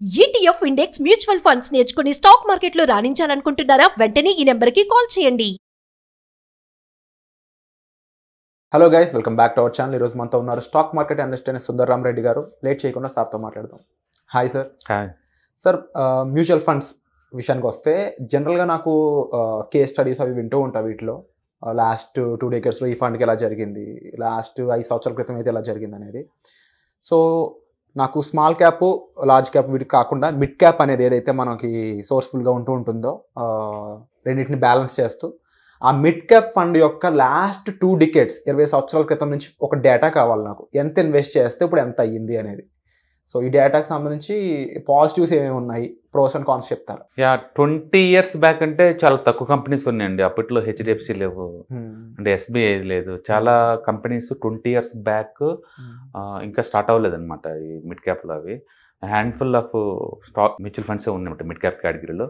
ETF index mutual funds నేర్చుకుని stock మార్కెట్లో రాణించాలనుకుంటున్నారా? వెంటనే ఈ నెంబర్కి కాల్ చేయండి. Hello guys, welcome back to our channel. ఈరోజు మనతో ఉన్నారు స్టాక్ మార్కెట్ అనలిస్ట్ అయిన సుందర్ రామరెడ్డి గారు. లేట్ చేయకుండా సార్తో మాట్లాడదాం. Hi sir. Hi sir, mutual funds విషయానికి వస్తే జనరల్గా నాకు కేస్ స్టడీస్ అవి వింటూ ఉంటాయి. వీటిలో లాస్ట్ 2 డేకేడ్స్లో ఈ ఫండ్కి ఎలా జరిగింది, లాస్ట్ 5 సంవత్సరాల క్రితం అయితే ఎలా జరిగింది అనేది. సో నాకు స్మాల్ క్యాప్, లార్జ్ క్యాప్ వీటికి కాకుండా మిడ్ క్యాప్ అనేది ఏదైతే మనకి సోర్స్ఫుల్గా ఉంటుందో రెండింటిని బ్యాలెన్స్ చేస్తూ ఆ మిడ్ క్యాప్ ఫండ్ యొక్క లాస్ట్ 2 డికేడ్స్ 20 సంవత్సరాల క్రితం నుంచి ఒక డేటా కావాలి నాకు. ఎంత ఇన్వెస్ట్ చేస్తే ఇప్పుడు ఎంత అయ్యింది అనేది. సో ఈ డేటాకి సంబంధించి పాజిటివ్స్ ఏమేమి ఉన్నాయి, ప్రోస్ అండ్ కాన్స్ చెప్తారు. 20 years బ్యాక్ అంటే చాలా తక్కువ కంపెనీస్ ఉన్నాయండి. అప్పట్లో హెచ్డిఎఫ్సి లేవు, అంటే ఎస్బీఐ లేదు. చాలా కంపెనీస్ 20 years బ్యాక్ ఇంకా స్టార్ట్ అవ్వలేదు అనమాట ఈ మిడ్ క్యాప్లో. అవి handful of stock mutual funds ఉన్నాయన్నమాట మిడ్ క్యాప్ కేటగిరీలో.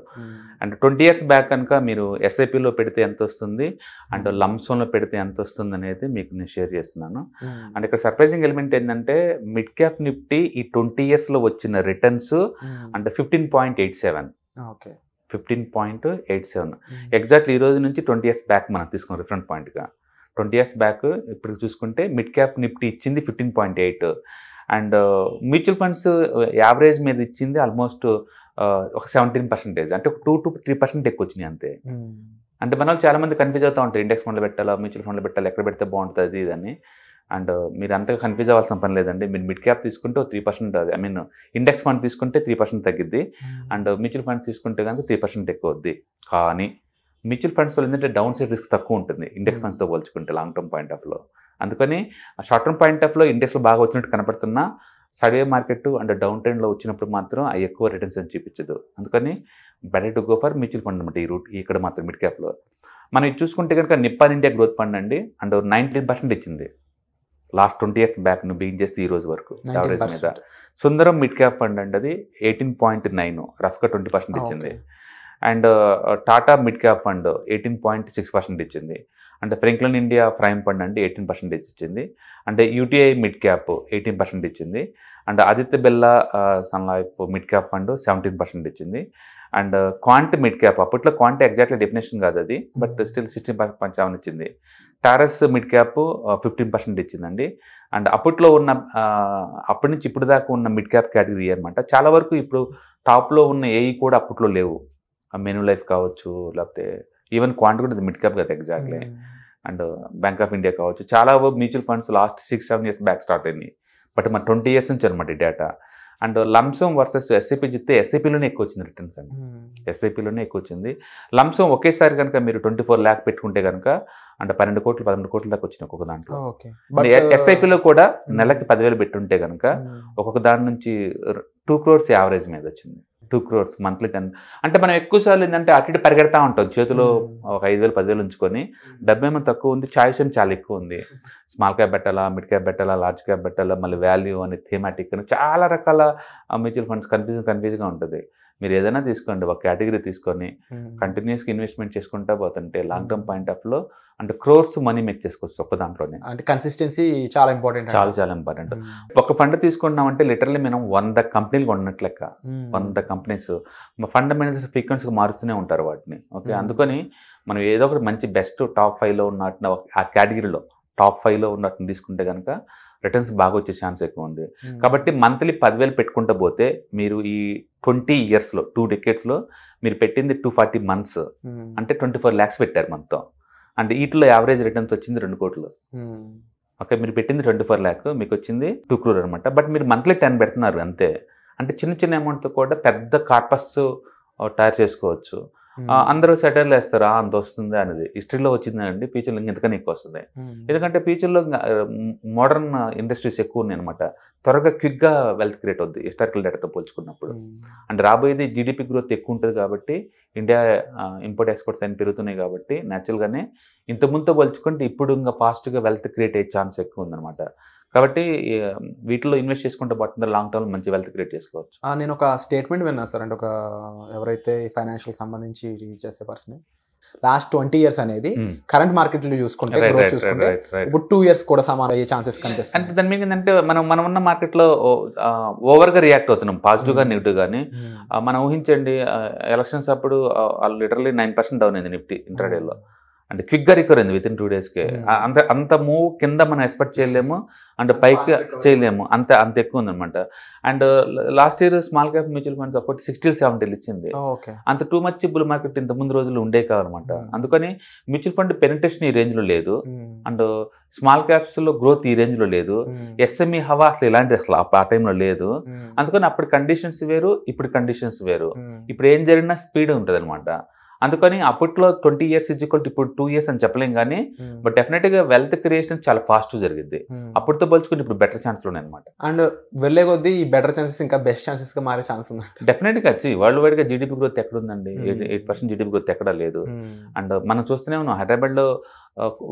అండ్ 20 years బ్యాక్ కనుక మీరు ఎస్ఐపిలో పెడితే ఎంత వస్తుంది అండ్ లంప్సోన్లో పెడితే ఎంత వస్తుంది అనేది మీకు నేను షేర్ చేస్తున్నాను. అండ్ ఇక్కడ సర్ప్రైజింగ్ ఎలిమెంట్ ఏంటంటే మిడ్ క్యాప్ నిఫ్టీ ఈ 20 yearsలో వచ్చిన రిటర్న్స్ అంటే 15.87. ఓకే, 15.87 ఎగ్జాక్ట్లీ ఈ రోజు నుంచి 20 years బ్యాక్ మనం తీసుకున్నాం రిఫరెంట్ పాయింట్గా. 20 years బ్యాక్ ఇప్పుడు చూసుకుంటే మిడ్ క్యాప్ నిఫ్టీ ఇచ్చింది 15.8 అండ్ మ్యూచువల్ ఫండ్స్ యావరేజ్ మీద ఇచ్చింది ఆల్మోస్ట్ ఒక 17%, అంటే 2 to 3% ఎక్కువ వచ్చినాయి అంతే. అంటే మన చాలా మంది కన్ఫ్యూజ్ అవుతూ ఉంటారు, ఇండెక్స్ ఫండ్లో పెట్టాలా మ్యూచువల్ ఫండ్లో పెట్టాలా, ఎక్కడ పెడితే బాగుంటుంది ఇదని. అండ్ మీరు అంతగా కన్ఫ్యూజ్ అవ్వాల్సిన పని లేదండి. మీరు మిడ్ క్యాప్ తీసుకుంటే 3%, ఐ మీన్ ఇండెక్స్ ఫండ్ తీసుకుంటే 3% తగ్గిద్ది అండ్ మ్యూచువల్ ఫండ్ తీసుకుంటే కనుక 3% ఎక్కువ వద్ది. కానీ మ్యూచువల్ ఫండ్స్లో ఏంటంటే డౌన్ సైడ్ రిస్క్ తక్కువ ఉంటుంది ఇండెక్స్ ఫండ్స్తో పోల్చుకుంటే లాంగ్ టర్మ్ పాయింట్ ఆఫ్లో. అందుకని షార్ట్ టర్మ్ పాయింట్ ఆఫ్లో ఇండెక్స్లో బాగా వచ్చినట్టు కనపడుతున్నా సైడ్ మార్కెట్ అండ్ డౌన్ ట్రెండ్లో వచ్చినప్పుడు మాత్రం అవి ఎక్కువ రిటర్న్స్ అని చూపించదు. అందుకని better to go for mutual fund అనమాట ఈ రూట్ ఇక్కడ మాత్రం మిడ్ క్యాప్లో. మనం ఇది చూసుకుంటే కనుక నిప్పాన్ ఇండియా గ్రోత్ ఫండ్ అండి అండ్ 19% ఇచ్చింది లాస్ట్ 20 years బ్యాక్ నువ్వు బిగిన్ చేస్తే ఈ రోజు వరకు యావరేజ్ మీద. సుందరం మిడ్ క్యాప్ ఫండ్ అండి అది 18.9, రఫ్గా 20% ఇచ్చింది. And Tata mid cap fund 18.6% ఇచ్చింది. అంటే ఫ్రాంక్లిన్ ఇండియా ప్రైమ్ ఫండ్ అంటే 18% ఇచ్చింది. అంటే యూటీఐ మిడ్ క్యాప్ 18% ఇచ్చింది. And Aditya Birla Sun Life mid cap fund 17% ఇచ్చింది. అండ్ క్వాంట్ మిడ్ క్యాప్, అప్పట్లో క్వాంట్ ఎగ్జాక్ట్లీ డెఫినేషన్ కాదు అది, బట్ స్టిల్ 16.7 ఇచ్చింది. టారస్ మిడ్ క్యాప్ 15% ఇచ్చిందండి. అండ్ అప్పట్లో ఉన్న అప్పటి నుంచి ఇప్పుడు దాకా ఉన్న మిడ్ క్యాప్ కేటగిరీ అనమాట. చాలా వరకు ఇప్పుడు టాప్లో ఉన్న ఏఈ కూడా అప్పట్లో లేవు. మెనూ లైఫ్ కావచ్చు, లేకపోతే ఈవెన్ క్వాంట్ కూడా మిడ్ క్యాప్ కదా exactly. And bank of India కావచ్చు, చాలా mutual funds last 6-7 years back start అయినాయి. బట్ మన 20 years నుంచి అనమాట ఈ data. And lump sum versus SIP చూస్తే ఎస్ఐపిలోనే ఎక్కువ వచ్చింది రిటర్న్స్ అండి. ఎస్ఐపిలోనే ఎక్కువ వచ్చింది. లంప్సమ్ ఒకేసారి కనుక మీరు 24 lakh పెట్టుకుంటే కనుక అంటే 12 కోట్లు 11 కోట్ల దాకా వచ్చినాయి ఒక్కొక్క దాంట్లో. ఎస్ఐపిలో కూడా నెలకి 10,000 పెట్టుంటే కనుక ఒక్కొక్క దాని నుంచి 2 crores యావరేజ్ మీద వచ్చింది. 2 crores మంత్లీ 10. అంటే మనం ఎక్కువ సార్లు ఏంటంటే అటు ఇటు పరిగెడతా ఉంటాం, చేతిలో ఒక 5,000 10,000 ఉంచుకొని. డబ్బు ఏమో తక్కువ ఉంది, చాయిస్ ఏమో చాలా ఎక్కువ ఉంది. స్మాల్ క్యాప్ పెట్టాలా, మిడ్ క్యాప్ పెట్టాలా, లార్జ్ క్యాప్ పెట్టాలా, మళ్ళీ వాల్యూ అని థీమాటిక్ అని చాలా రకాల మ్యూచువల్ ఫండ్స్ కన్ఫ్యూజ్గా ఉంటుంది. మీరు ఏదైనా తీసుకోండి, ఒక కేటగిరీ తీసుకొని కంటిన్యూస్గా ఇన్వెస్ట్మెంట్ చేసుకుంటా పోతుంటే లాంగ్ టర్మ్ పాయింట్ ఆఫ్లో అంటే క్రోర్స్ మనీ మేక్ చేసుకోవచ్చు ఒక్క దాంట్లోనే. అంటే కన్సిస్టెన్సీ చాలా ఇంపార్టెంట్, చాలా ఇంపార్టెంట్. ఒక ఫండ్ తీసుకున్నామంటే లిటరల్లీ మనం 100 కంపెనీలు కొన్నట్లు లెక్క. 100 కంపెనీస్ ఫండ్ మేనేజర్స్ ఫ్రీక్వెన్సీగా మారుస్తూనే ఉంటారు వాటిని. ఓకే, అందుకని మనం ఏదో ఒకటి మంచి బెస్ట్ టాప్ 5లో ఉన్నట్టు ఆ కేటగిరీలో టాప్ 5లో ఉన్నట్టు తీసుకుంటే కనుక రిటర్న్స్ బాగా వచ్చే ఛాన్స్ ఎక్కువ ఉంది. కాబట్టి మంత్లీ 10,000 పెట్టుకుంటూ పోతే మీరు ఈ 20 yearsలో 2 decadesలో మీరు పెట్టింది 240 months అంటే 24 lakhs పెట్టారు మొత్తం. అంటే వీటిలో యావరేజ్ రిటర్న్స్ వచ్చింది 2 కోట్లు. ఓకే, మీరు పెట్టింది 24 lakh, మీకు వచ్చింది 2 crore అనమాట. బట్ మీరు మంత్లీ 10 పెడుతున్నారు అంతే. అంటే చిన్న చిన్న అమౌంట్తో కూడా పెద్ద కార్పస్ తయారు చేసుకోవచ్చు. అందరూ సెటర్లు వేస్తారు అంత వస్తుంది అనేది. హిస్టరీలో వచ్చిందండి, ఫ్యూచర్లో ఇంతకన్నా ఎక్కువ వస్తుంది. ఎందుకంటే ఫ్యూచర్లో మోడర్న్ ఇండస్ట్రీస్ ఎక్కువ ఉన్నాయి అనమాట. త్వరగా క్విక్గా వెల్త్ క్రియేట్ అవుద్ది హిస్టారికల్ డేటాతో పోల్చుకున్నప్పుడు. అంటే రాబోయేది జీడిపి గ్రోత్ ఎక్కువ ఉంటుంది కాబట్టి ఇండియా ఇంపోర్ట్ ఎక్స్పోర్ట్స్ అని పెరుగుతున్నాయి కాబట్టి న్యాచురల్గానే ఇంతకుముందుతో పోల్చుకుంటే ఇప్పుడు ఇంకా ఫాస్ట్గా వెల్త్ క్రియేట్ అయ్యే ఛాన్స్ ఎక్కువ ఉందన్నమాట. కాబట్టి వీటిలో ఇన్వెస్ట్ చేసుకుంటే పడుతుందో లాంగ్ టర్మ్ మంచి వెల్త్ క్రియేట్ చేసుకోవచ్చు. నేను ఒక స్టేట్మెంట్ విన్నాను సార్, అంటే ఒక ఎవరైతే ఫైనాన్షియల్ సంబంధించి చేసే పర్సన్ లాస్ట్ 20 years అనేది కరెంట్ మార్కెట్ లో చూసుకుంటే గ్రోత్ చూసుకుంటే ఇప్పుడు 2 years కూడా సమానం అయ్యే ఛాన్సెస్ కనిపిస్తుంది. అంటే దాని మీద ఏంటంటే మనం ఉన్న మార్కెట్ లో ఓవర్ గా రియాక్ట్ అవుతున్నాం, పాజిటివ్ గా నెగిటివ్ గానీ. మనం ఊహించండి, ఎలక్షన్స్ అప్పుడు లిటరలీ 9% డౌన్ అయింది నిఫ్టీ ఇంట్రాడేలో. అంటే క్విక్ గా రికవర్ అయింది విత్ ఇన్ 2 days కే. అంత మూవ్ కింద మనం ఎక్స్పెక్ట్ చేయలేము, అండ్ పైకి చేయలేము, అంత ఎక్కువ ఉందన్నమాట. And last year small cap mutual funds అప్పుడు 60-70 ఇచ్చింది. అంత టూ మచ్ బుల్ మార్కెట్ ఇంత ముందు రోజులు ఉండే కాదనమాట. అందుకని మ్యూచువల్ ఫండ్ పెనిట్రేషన్ ఈ రేంజ్ లో లేదు, అండ్ స్మాల్ క్యాప్స్ లో గ్రోత్ ఈ రేంజ్ లో లేదు, ఎస్ఎంఈ హవా అసలు ఇలాంటి అసలు ఆ టైంలో లేదు. అందుకని అప్పుడు కండిషన్స్ వేరు, ఇప్పుడు కండిషన్స్ వేరు. ఇప్పుడు ఏం జరిగినా స్పీడ్ ఉంటుంది అనమాట. అందుకని అప్పట్లో 20 years ఇప్పుడు 2 years అని చెప్పలేం కానీ, బట్ డెఫినెట్ గా వెల్త్ క్రియేషన్ చాలా ఫాస్ట్ జరిగింది. అప్పటితో పోల్చుకుంటే ఇప్పుడు బెటర్ ఛాన్స్ ఉన్నాయి అనమాట. అండ్ వెళ్లే కొద్దీ ఈ బెటర్ ఛాన్సెస్ ఇంకా బెస్ట్ ఛాన్సెస్ గా మారే ఛాన్స్ ఉంది డెఫినెట్ గా. వరల్డ్ వైడ్ గా జీడీపీ గ్రోత్ ఎక్కడ ఉందండి? 8% జీడీపీ గ్రోత్ ఎక్కడా లేదు. అండ్ మనం చూస్తూనే ఉన్నాం, హైదరాబాద్ లో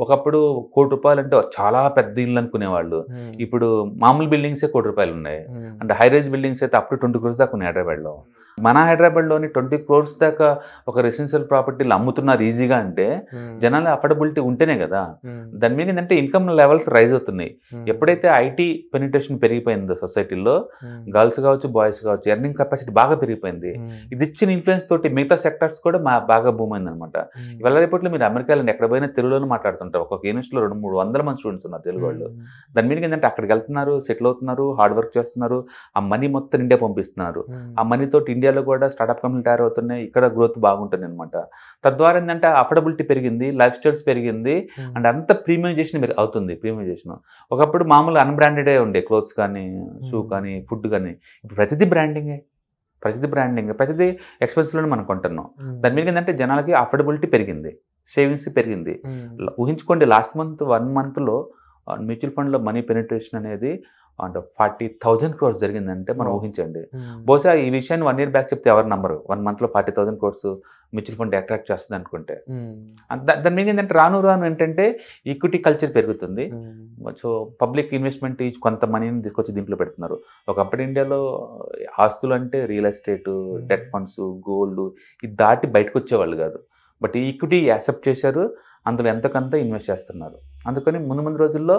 ఒకప్పుడు ₹1,00,00,000 అంటే చాలా పెద్ద ఇల్లు అనుకునేవాళ్ళు, ఇప్పుడు మామూలు బిల్డింగ్స్ ₹1,00,00,000 ఉన్నాయి. అండ్ హై రైజ్ బిల్డింగ్స్ అయితే అప్పుడు 20 crores దాకా ఉన్నాయి హైదరాబాద్ లో. మన హైదరాబాద్లోని 20 crores దాకా ఒక రెసిడెన్షియల్ ప్రాపర్టీలు అమ్ముతున్నారు ఈజీగా అంటే జనాలు అఫోర్డబిలిటీ ఉంటేనే కదా. దాని మీద ఏంటంటే ఇన్కమ్ లెవెల్స్ రైజ్ అవుతున్నాయి. ఎప్పుడైతే ఐటీ పెనిట్రేషన్ పెరిగిపోయిందో సొసైటీలో, గర్ల్స్ కావచ్చు బాయ్స్ కావచ్చు, ఎర్నింగ్ కెపాసిటీ బాగా పెరిగిపోయింది. ఇది ఇచ్చిన ఇన్ఫ్లుయెన్స్ తోటి మిగతా సెక్టర్స్ కూడా బాగా బూమ్ అయింది అనమాట. ఇవాళ రేపట్లో మీరు అమెరికాలో ఎక్కడ పోయినా తెలుగులోనే మాట్లాడుతుంటారు. ఒక్కొక్క యూనివర్సిటీలో 200-300 మంది స్టూడెంట్స్ ఉన్నారు తెలుగు వాళ్ళు. దాని మీద ఏంటంటే అక్కడికి వెళ్తున్నారు, సెటిల్ అవుతున్నారు, హార్డ్ వర్క్ చేస్తున్నారు, ఆ మనీ మొత్తం ఇండియా పంపిస్తున్నారు. ఆ మనీ తోటి ఇండియాలో కూడా స్టార్ట్అప్ కంపెనీలు తయారవుతున్నాయి, ఇక్కడ గ్రోత్ బాగుంటుంది అనమాట. తద్వారా ఏంటంటే అఫోర్డబిలిటీ పెరిగింది, లైఫ్ స్టైల్స్ పెరిగింది, అండ్ అంత ప్రీమియమైజేషన్ అవుతుంది. ప్రీమియమైజేషన్ ఒకప్పుడు మామూలు అన్బ్రాండెడే ఉండే, క్లోత్స్ కానీ, షూ కానీ, ఫుడ్ కానీ. ఇప్పుడు ప్రతిదీ బ్రాండింగే, ప్రతిదీ ఎక్స్పెన్సివ్లోనే మనం కొంటున్నాం. దాని మీద ఏంటంటే జనాలకి అఫోర్డబిలిటీ పెరిగింది, సేవింగ్స్ పెరిగింది. ఊహించుకోండి, లాస్ట్ మంత్ 1 monthలో మ్యూచువల్ ఫండ్లో మనీ పెనిట్రేషన్ అనేది అంటే 40,000 crores జరిగిందంటే మనం ఊహించండి. బహుశా ఈ విషయాన్ని 1 year బ్యాక్ చెప్తే ఎవరు నమ్మరు. 1 monthలో 40,000 crores మ్యూచువల్ ఫండ్ అట్రాక్ట్ చేస్తుంది అనుకుంటే. దాని మీద ఏంటంటే రాను ఏంటంటే ఈక్విటీ కల్చర్ పెరుగుతుంది. సో పబ్లిక్ ఇన్వెస్ట్మెంట్ కొంత మనీని తీసుకొచ్చి దీంట్లో పెడుతున్నారు. ఒకప్పుడు ఇండియాలో ఆస్తులు అంటే real estate, debt funds, gold ఇది దాటి బయటకు వచ్చేవాళ్ళు కాదు. బట్ ఈ ఈక్విటీ యాక్సెప్ట్ చేశారు, అందులో ఎంతకంత ఇన్వెస్ట్ చేస్తున్నారు. అందుకని ముందు రోజుల్లో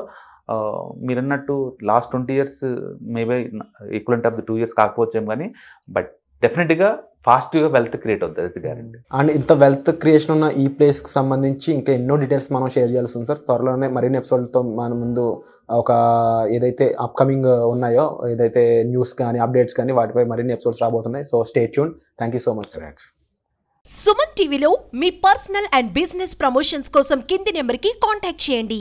మీరన్నట్టు last 20 years maybe equivalent of the 2 years కాకపోవచ్చేమో కానీ, బట్ డెఫినెట్గా ఫాస్ట్గా వెల్త్ క్రియేట్ అవుతుంది, అది గ్యారెంటీ. అండ్ ఇంత వెల్త్ క్రియేషన్ ఉన్న ఈ ప్లేస్కి సంబంధించి ఇంకా ఎన్నో డీటెయిల్స్ మనం షేర్ చేయాల్సి ఉంది సార్. త్వరలోనే మరిన్ని ఎపిసోడ్తో మన ముందు ఒక ఏదైతే అప్కమింగ్ ఉన్నాయో, ఏదైతే న్యూస్ కానీ అప్డేట్స్ కానీ వాటిపై మరిన్ని ఎపిసోడ్స్ రాబోతున్నాయి. So stay tune. Thank you so much sir. Suman టీవీలో మీ పర్సనల్ అండ్ బిజినెస్ ప్రమోషన్స్ కోసం కింది నెంబర్కి కాంటాక్ట్ చేయండి.